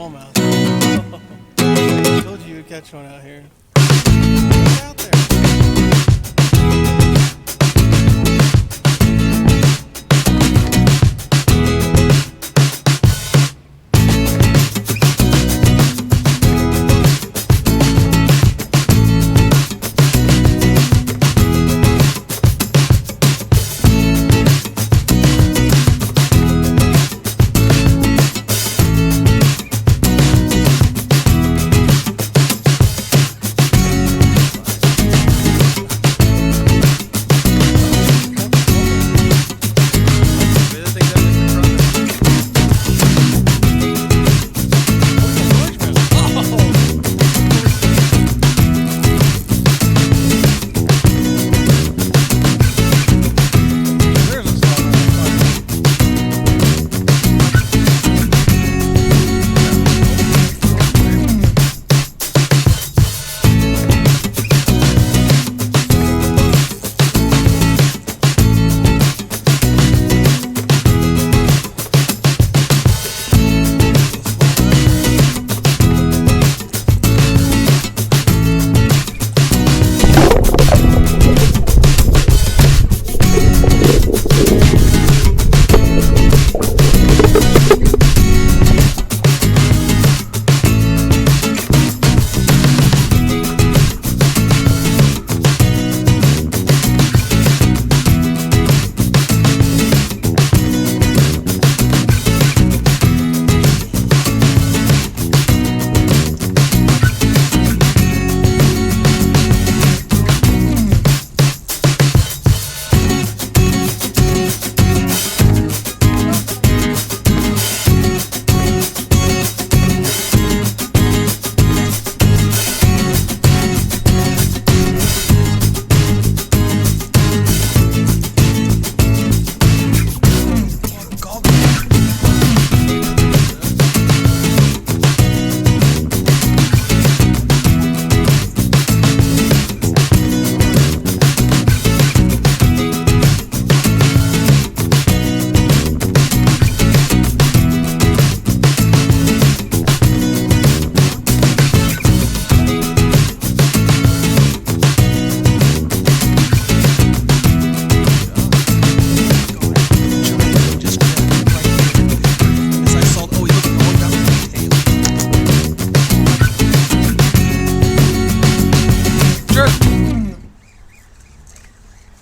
smallmouth. I told you you'd catch one out here. Get out there.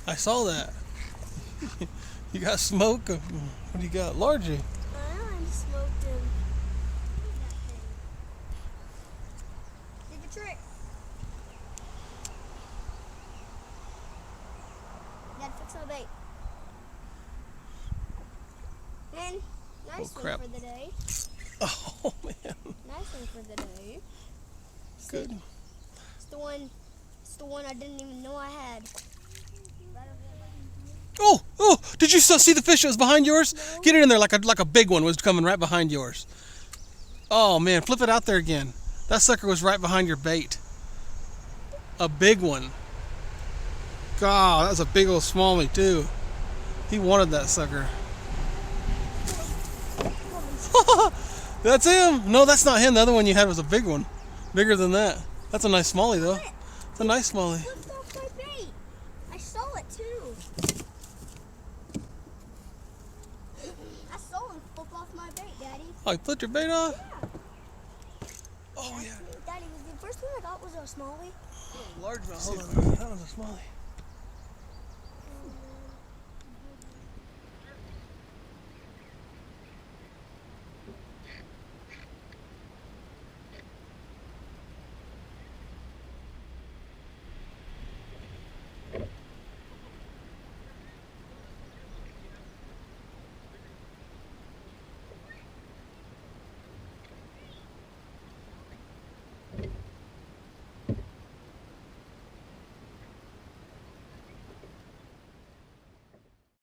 I saw that. You got smoke? What do you got? Largie. I smoked him. Did the trick. Gotta fix my bait. And nice one for the day. Oh man. Nice one for the day. Good. It's the one I didn't even know I had. Oh! Did you see the fish that was behind yours? No. Get it in there like a big one was coming right behind yours. Oh man, flip it out there again. That sucker was right behind your bait. A big one. God, that was a big old smallmouth too. He wanted that sucker. That's him. No, that's not him. The other one you had was a big one. Bigger than that. That's a nice smallie though. It's a nice smallie. Flipped off my bait. I saw it too. I saw him flip off my bait, Daddy. Oh, you flipped your bait off? Yeah. Oh yeah. Daddy, the first one I got was a smallie. Largemouth. Hold on. That was a smallie.